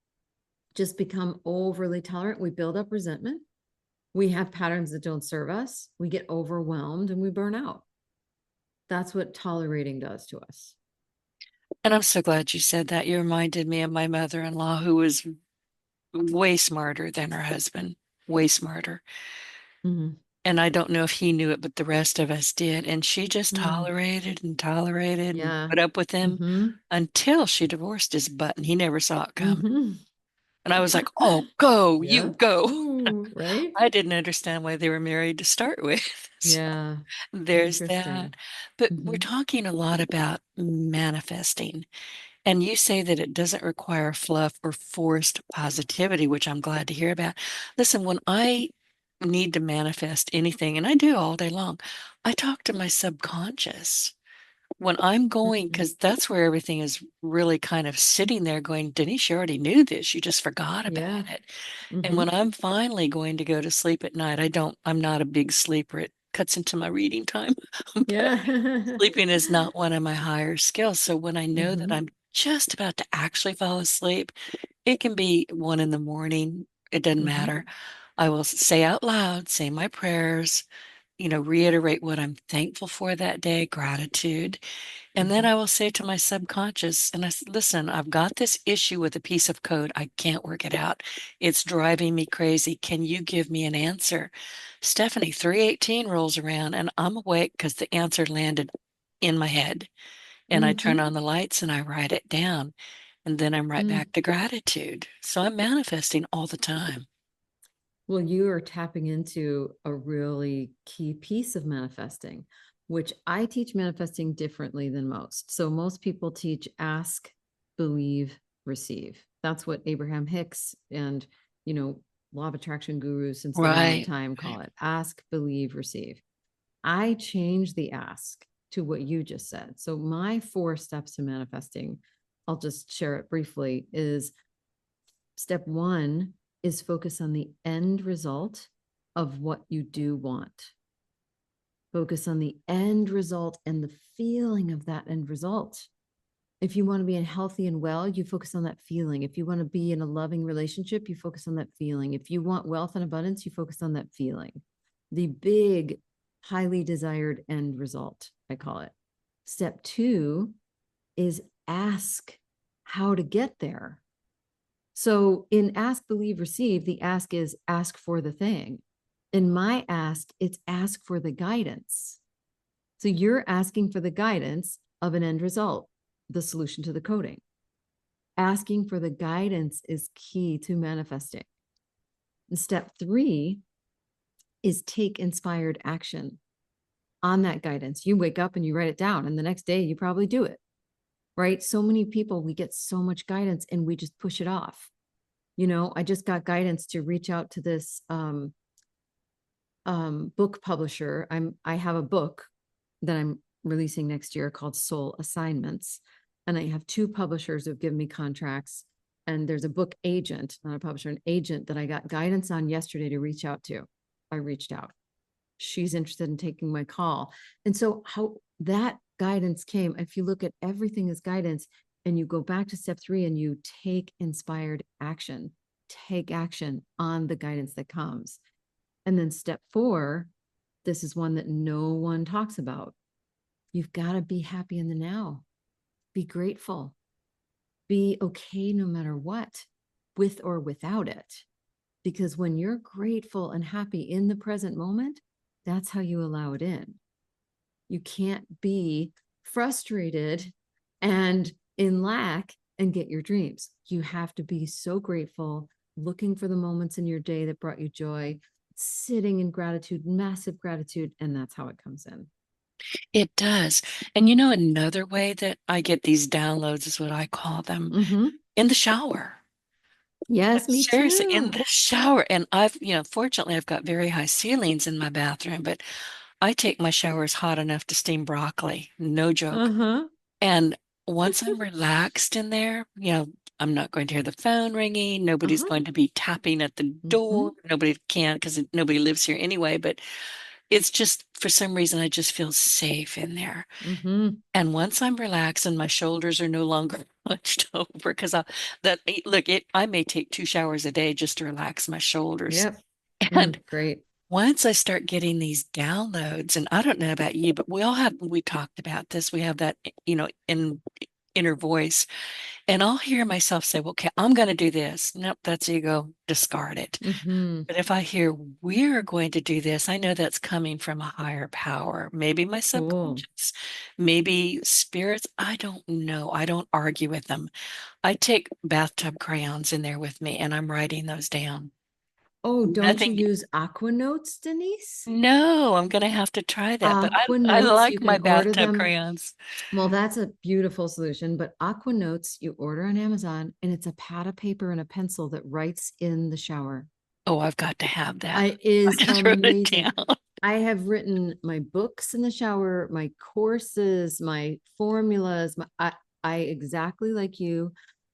just become overly tolerant. We build up resentment, we have patterns that don't serve us, we get overwhelmed, and we burn out. That's what tolerating does to us. And I'm so glad you said that. You reminded me of my mother-in-law, who was way smarter than her husband, way smarter. Mm-hmm. And I don't know if he knew it, but the rest of us did. And she just Mm. tolerated and Yeah. put up with him Mm-hmm. until she divorced his butt, and he never saw it come. Mm-hmm. And I was like, oh, go, you Yeah. go. Ooh, right. I didn't understand why they were married to start with. So Yeah. there's that. Interesting. But we're Mm-hmm. talking a lot about manifesting. And you say that it doesn't require fluff or forced positivity, which I'm glad to hear about. Listen, when I need to manifest anything, and I do all day long, I talk to my subconscious. When I'm going, Mm-hmm. because that's where everything is really kind of sitting there going, Denise, you already knew this. You just forgot Yeah. about it. And Mm-hmm. when I'm finally going to go to sleep at night, I'm not a big sleeper. It cuts into my reading time. But Yeah. sleeping is not one of my higher skills. So when I know that Mm-hmm. I'm just about to actually fall asleep, it can be 1 in the morning. It doesn't Mm-hmm. matter. I will say out loud, say my prayers, reiterate what I'm thankful for that day, gratitude. And then Mm-hmm. I will say to my subconscious, and I said, listen, I've got this issue with a piece of code. I can't work it out. It's driving me crazy. Can you give me an answer? Steffani, 318 rolls around and I'm awake because the answer landed in my head. And I turn Mm-hmm. on the lights and I write it down. And then I'm right Mm. back to gratitude. So I'm manifesting all the time. Well, you are tapping into a really key piece of manifesting, which I teach manifesting differently than most. So most people teach ask, believe, receive. That's what Abraham Hicks and, law of attraction gurus since the dawn of Right. time call it: ask, believe, receive. I change the ask to what you just said. So my 4 steps to manifesting, I'll just share it briefly, is step 1 is focus on the end result of what you do want. Focus on the end result and the feeling of that end result. If you want to be healthy and well, you focus on that feeling. If you want to be in a loving relationship, you focus on that feeling. If you want wealth and abundance, you focus on that feeling. The big, highly desired end result, I call it. Step 2 is ask how to get there. So in ask, believe, receive, the ask is ask for the thing. In my ask, it's ask for the guidance. So you're asking for the guidance of an end result, the solution to the coding. Asking for the guidance is key to manifesting. And step 3 is take inspired action on that guidance. You wake up and you write it down, and the next day you probably do it, right? So many people, we get so much guidance and we just push it off. I just got guidance to reach out to this book publisher. I have a book that I'm releasing next year called Soul Assignments. And I have 2 publishers who've given me contracts. And there's a book agent, not a publisher, an agent that I got guidance on yesterday to reach out to. I reached out. She's interested in taking my call. And so how that guidance came, if you look at everything as guidance and you go back to step 3 and you take inspired action, take action on the guidance that comes. And then step 4, this is one that no one talks about. You've got to be happy in the now. Be grateful. Be okay no matter what, with or without it. Because when you're grateful and happy in the present moment, that's how you allow it in. You can't be frustrated and in lack and get your dreams. You have to be so grateful, looking for the moments in your day that brought you joy, sitting in gratitude, massive gratitude, and that's how it comes in. It does. And another way that I get these downloads is what I call them in the shower. Yes, me Seriously, in too. the shower. And fortunately, I've got very high ceilings in my bathroom, but I take my showers hot enough to steam broccoli. No joke. And once I'm relaxed in there, I'm not going to hear the phone ringing. Nobody's going to be tapping at the door. Nobody can because nobody lives here anyway. But it's just, for some reason, I just feel safe in there. And once I'm relaxed and my shoulders are no longer hunched over, because I may take 2 showers a day just to relax my shoulders. Yep. And great. once I start getting these downloads, and I don't know about you, but we talked about this. We have that, in inner voice, and I'll hear myself say, well, okay, I'm going to do this. Nope, that's ego. Discard it. But if I hear we're going to do this, I know that's coming from a higher power, maybe my subconscious, maybe spirits. I don't know. I don't argue with them. I take bathtub crayons in there with me and I'm writing those down. Oh, don't Nothing. you use Aqua Notes, Denise? No, I'm going to have to try that. But Aqua I Notes, you like my can order bathtub them. crayons. Well, that's a beautiful solution. But Aqua Notes, you order on Amazon, and it's a pad of paper and a pencil that writes in the shower. Oh, I've got to have that. It is I just wrote it amazing. down. I have written my books in the shower, my courses, my formulas. I exactly like you.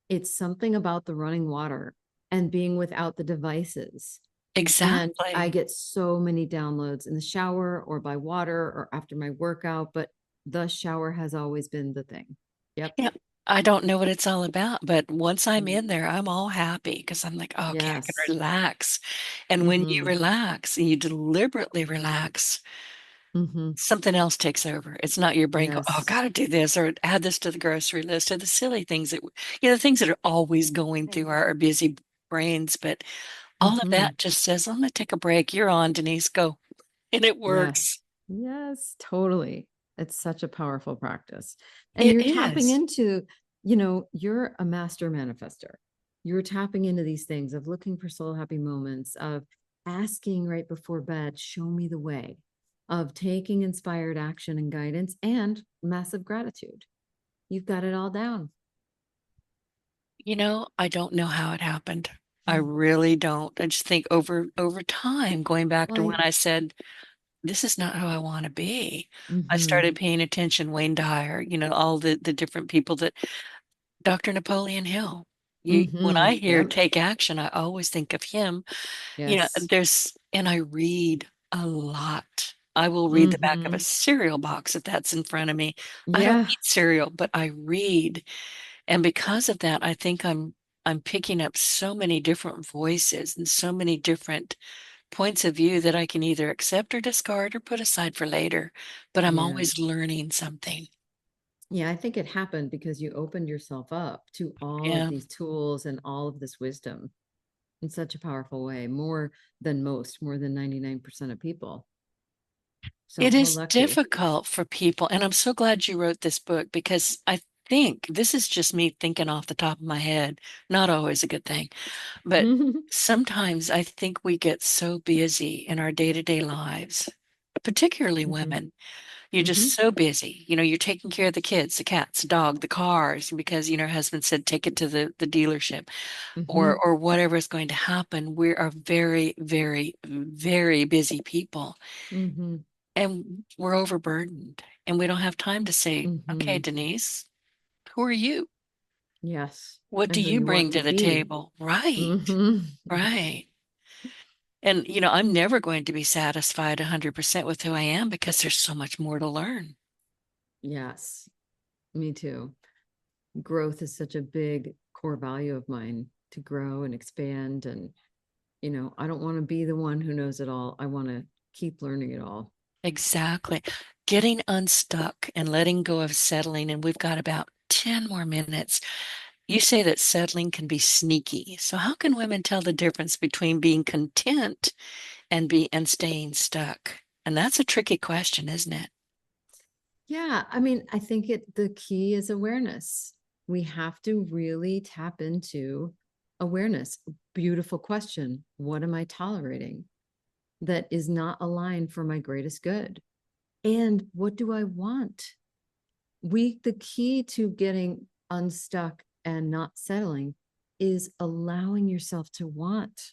It's something about the running water and being without the devices. And I Exactly. get so many downloads in the shower or by water or after my workout, but the shower has always been the thing. Yep. Yeah. I don't know what it's all about, but once I'm in there, I'm all happy because I'm like, okay, I Yes. can relax. And when you relax and you deliberately relax, something else takes over. It's not your brain go, oh, I've Yes. got to do this or add this to the grocery list or the silly things that, the things that are always going through our busy brains. But all of that just says, I'm going to take a break. You're on, Denise, go. And it works. Yes, totally. It's such a powerful practice. And It you're tapping is. into, you're a master manifester. You're tapping into these things of looking for soul happy moments, of asking right before bed, show me the way, of taking inspired action and guidance, and massive gratitude. You've got it all down. I don't know how it happened. I really don't. I just think over time, going back to when I said, this is not who I want to be. I started paying attention, Wayne Dyer, all the different people that Dr. Napoleon Hill. When I hear Yep. take action, I always think of him. Yes. And I read a lot. I will read the back of a cereal box if that's in front of me. I don't Yeah. eat cereal, but I read. And because of that, I think I'm picking up so many different voices and so many different points of view that I can either accept or discard or put aside for later, but I'm Yeah. always learning something. Yeah, I think it happened because you opened yourself up to all of Yeah. these tools and all of this wisdom in such a powerful way, more than most, more than 99% of people. So It how is lucky. difficult for people, and I'm so glad you wrote this book because think, this is just me thinking off the top of my head, not always a good thing, but sometimes I think we get so busy in our day-to-day lives, particularly women. You're just so busy. You're taking care of the kids, the cats, the dog, the cars, because, your husband said, take it to the dealership or whatever is going to happen. We are very, very, very busy people and we're overburdened and we don't have time to say, okay, Denise, who are you? Yes. What do And who you you bring want to to the be. table? Right. Right. And, I'm never going to be satisfied 100% with who I am because there's so much more to learn. Yes, me too. Growth is such a big core value of mine, to grow and expand. And, I don't want to be the one who knows it all. I want to keep learning it all. Exactly. Getting unstuck and letting go of settling. And we've got about 10 more minutes. You say that settling can be sneaky. So how can women tell the difference between being content and staying stuck? And that's a tricky question, isn't it? Yeah, I mean, I think the key is awareness. We have to really tap into awareness. Beautiful question. What am I tolerating that is not aligned for my greatest good? And what do I want? The key to getting unstuck and not settling is allowing yourself to want.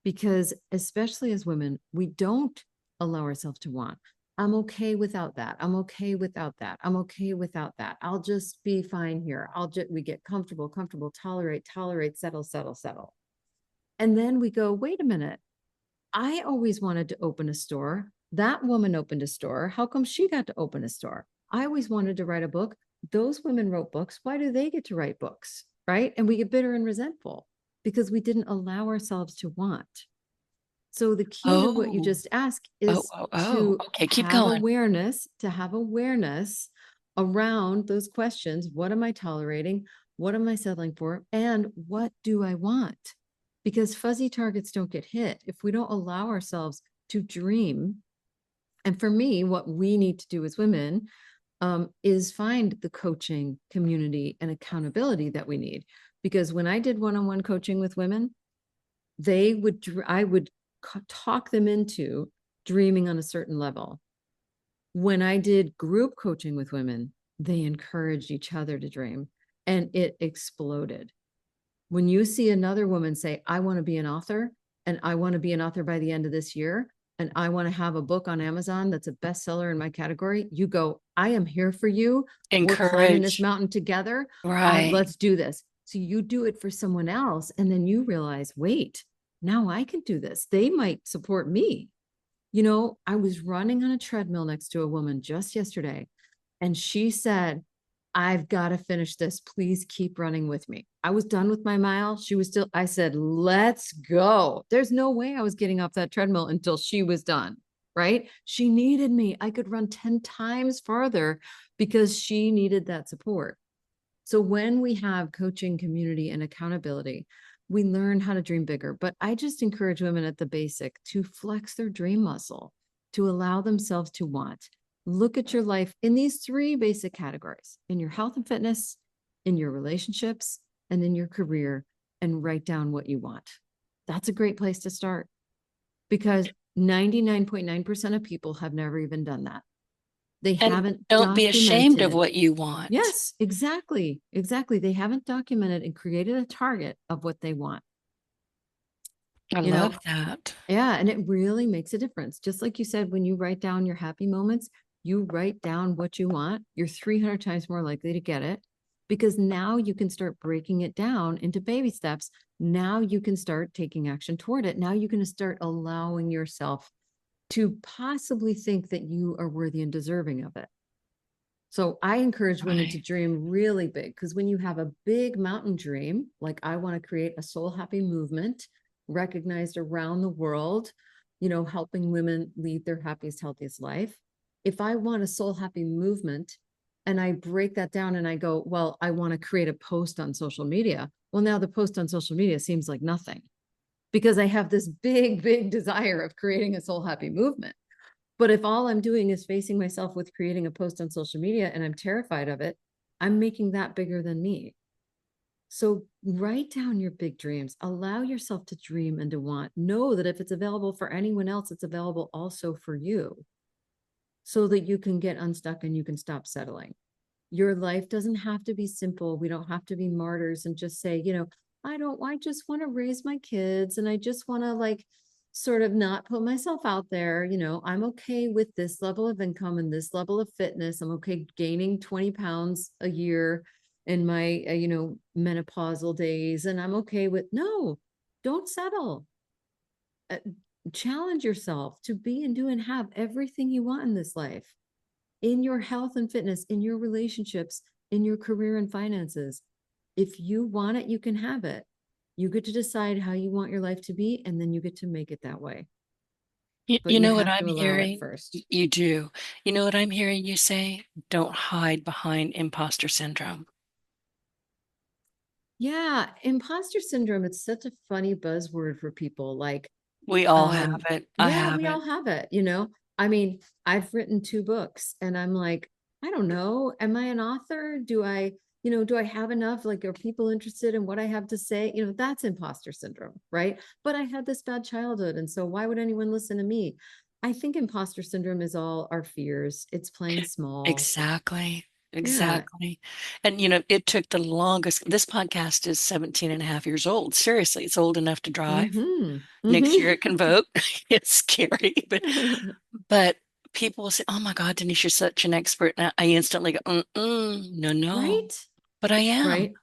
Because especially as women, we don't allow ourselves to want. I'm okay without that. I'm okay without that. I'm okay without that. I'll just be fine here. We get comfortable, tolerate, settle. And then we go, wait a minute. I always wanted to open a store. That woman opened a store. How come she got to open a store? I always wanted to write a book. Those women wrote books. Why do they get to write books? Right. And we get bitter and resentful because we didn't allow ourselves to want. So the key to what you just asked is to okay, keep have going. awareness, around those questions. What am I tolerating? What am I settling for? And what do I want? Because fuzzy targets don't get hit if we don't allow ourselves to dream. And for me, what we need to do as women is find the coaching community and accountability that we need. Because when I did one-on-one coaching with women, I would talk them into dreaming on a certain level. When I did group coaching with women, they encouraged each other to dream, and it exploded. When you see another woman say, I want to be an author, and I want to be an author by the end of this year, and I want to have a book on Amazon that's a bestseller in my category, you go, I am here for you. We're climbing this mountain together. Right. Let's do this. So you do it for someone else, and then you realize, wait, now I can do this. They might support me. I was running on a treadmill next to a woman just yesterday, and she said, I've got to finish this. Please keep running with me. I was done with my mile. I said, let's go. There's no way I was getting off that treadmill until she was done, right? She needed me. I could run 10 times farther because she needed that support. So when we have coaching, community, and accountability, we learn how to dream bigger. But I just encourage women at the basic to flex their dream muscle, to allow themselves to want. Look at your life in these three basic categories: in your health and fitness, in your relationships, and in your career, and write down what you want. That's a great place to start, because 99.9% of people have never even done that. They haven't don't be ashamed of documented. what you want. Yes, exactly. They haven't documented and created a target of what they want. I love that. Yeah, and it really makes a difference. Just like you said, when you write down your happy moments, you write down what you want, you're 300 times more likely to get it, because now you can start breaking it down into baby steps. Now you can start taking action toward it. Now you can start allowing yourself to possibly think that you are worthy and deserving of it. So I encourage women to dream really big, because when you have a big mountain dream, like I want to create a soul happy movement recognized around the world, helping women lead their happiest, healthiest life. If I want a soul happy movement and I break that down and I go, well, I want to create a post on social media. Well, now the post on social media seems like nothing, because I have this big, big desire of creating a soul happy movement. But if all I'm doing is facing myself with creating a post on social media and I'm terrified of it, I'm making that bigger than me. So write down your big dreams. Allow yourself to dream and to want. Know that if it's available for anyone else, it's available also for you, so that you can get unstuck and you can stop settling. Your life doesn't have to be simple. We don't have to be martyrs and just say, I just want to raise my kids and I just want to like sort of not put myself out there. I'm okay with this level of income and this level of fitness. I'm okay gaining 20 pounds a year in my, menopausal days. And I'm okay with, no, don't settle. Challenge yourself to be and do and have everything you want in this life, in your health and fitness, in your relationships, in your career and finances. If you want it, you can have it. You get to decide how you want your life to be, and then you get to make it that way. But You you know what have I'm to allow it hearing? first. You do. You know what I'm hearing you say? Don't hide behind imposter syndrome. Yeah, imposter syndrome, it's such a funny buzzword for people. Like, We all have it. I yeah, have we it. all have it. I mean, I've written 2 books and I'm like, I don't know, am I an author? Do I have enough? Like, are people interested in what I have to say? That's imposter syndrome, right? But I had this bad childhood, and so why would anyone listen to me? I think imposter syndrome is all our fears. It's playing small. Exactly. Yeah. Exactly. And it took the longest. This podcast is 17 and a half years old. Seriously, it's old enough to drive. Mm-hmm. Next year Mm-hmm. it can vote. It's scary, but people will say, "Oh my God, Denise, you're such an expert." And I instantly go, no, no, Right? but I am. Right.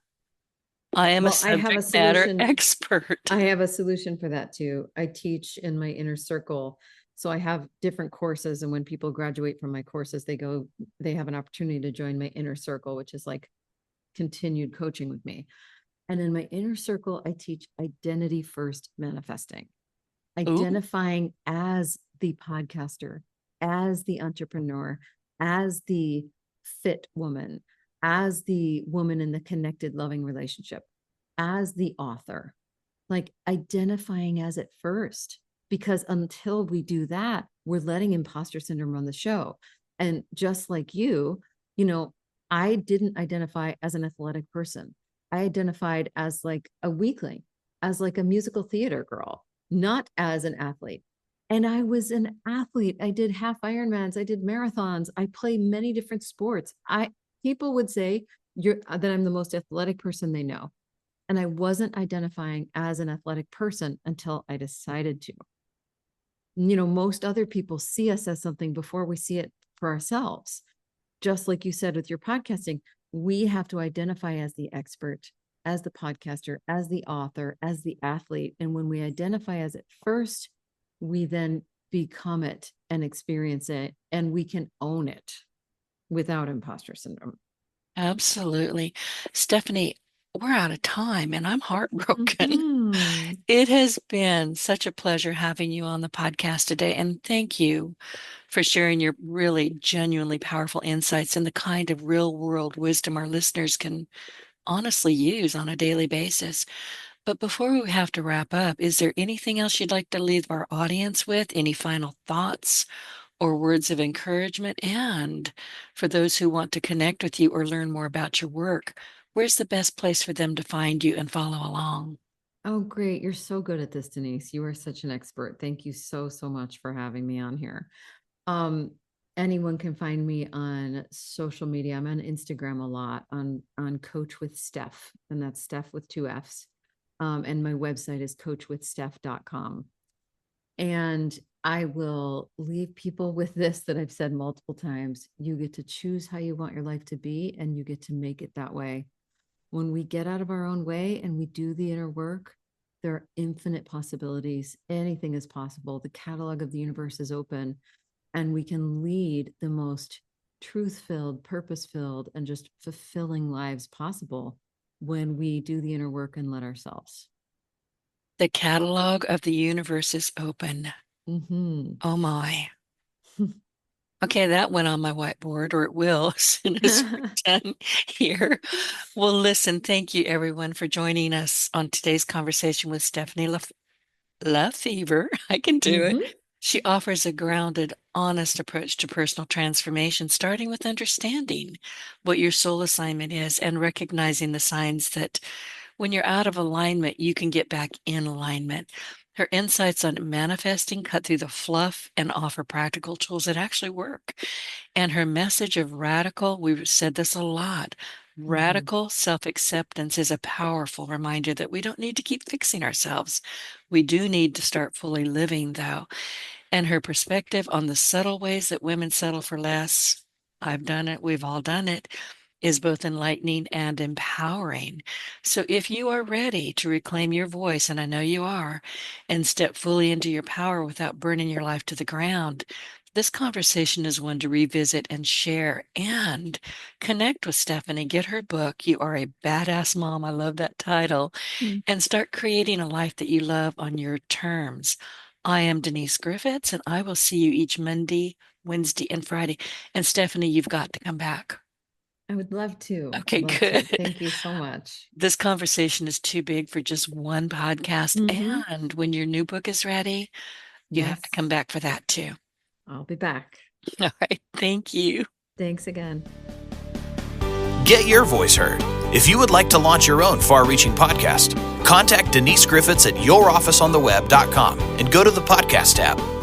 I am a Well, I have a subject matter solution. expert. I have a solution for that too. I teach in my inner circle. So I have different courses. And when people graduate from my courses, they have an opportunity to join my inner circle, which is like continued coaching with me. And in my inner circle, I teach identity first manifesting, Ooh, identifying as the podcaster, as the entrepreneur, as the fit woman, as the woman in the connected, loving relationship, as the author, like identifying as it first. Because until we do that, we're letting imposter syndrome run the show. And just like I didn't identify as an athletic person. I identified as like a weakling, as like a musical theater girl, not as an athlete. And I was an athlete. I did half Ironmans. I did marathons. I played many different sports. People would say that I'm the most athletic person they know. And I wasn't identifying as an athletic person until I decided to. Most other people see us as something before we see it for ourselves. Just like you said with your podcasting, we have to identify as the expert, as the podcaster, as the author, as the athlete. And when we identify as it first, we then become it and experience it, and we can own it without imposter syndrome. absolutely. Steffani, we're out of time and I'm heartbroken. Mm-hmm. It has been such a pleasure having you on the podcast today. And thank you for sharing your really genuinely powerful insights and the kind of real world wisdom our listeners can honestly use on a daily basis. But before we have to wrap up, is there anything else you'd like to leave our audience with? Any final thoughts or words of encouragement? And for those who want to connect with you or learn more about your work, where's the best place for them to find you and follow along? Oh, great. You're so good at this, Denise. You are such an expert. Thank you so, so much for having me on here. Um, Anyone can find me on social media. I'm on Instagram a lot on Coach with Steph, and that's Steph with 2 F's. And my website is coachwithsteph.com. And I will leave people with this that I've said multiple times. You get to choose how you want your life to be, and you get to make it that way. When we get out of our own way and we do the inner work, there are infinite possibilities. Anything is possible. The catalog of the universe is open, and we can lead the most truth-filled, purpose-filled, and just fulfilling lives possible when we do the inner work and let ourselves. The catalog of the universe is open. Mm-hmm. Oh my. Okay, that went on my whiteboard, or it will as soon as we're done here. Well, listen, thank you everyone for joining us on today's conversation with Steffani LeFevour. I can do it. Mm-hmm. She offers a grounded, honest approach to personal transformation, starting with understanding what your soul assignment is and recognizing the signs that when you're out of alignment, you can get back in alignment. Her insights on manifesting cut through the fluff and offer practical tools that actually work. And her message of radical, we've said this a lot, radical self-acceptance is a powerful reminder that we don't need to keep fixing ourselves. We do need to start fully living, though. And her perspective on the subtle ways that women settle for less, I've done it, we've all done it, is both enlightening and empowering. So if you are ready to reclaim your voice, and I know you are, and step fully into your power without burning your life to the ground, this conversation is one to revisit and share and connect with Steffani. Get her book, You Are a Badass Mom. I love that title. And start creating a life that you love on your terms. I am Denise Griffitts, and I will see you each Monday, Wednesday, and Friday. And Steffani, you've got to come back. I would love to. Okay, Love good. to. Thank you so much. This conversation is too big for just one podcast. And when your new book is ready, you have to come back for that too. I'll be back. All right. Thank you. Thanks again. Get your voice heard. If you would like to launch your own far-reaching podcast, contact Denise Griffitts at yourofficeontheweb.com and go to the podcast tab.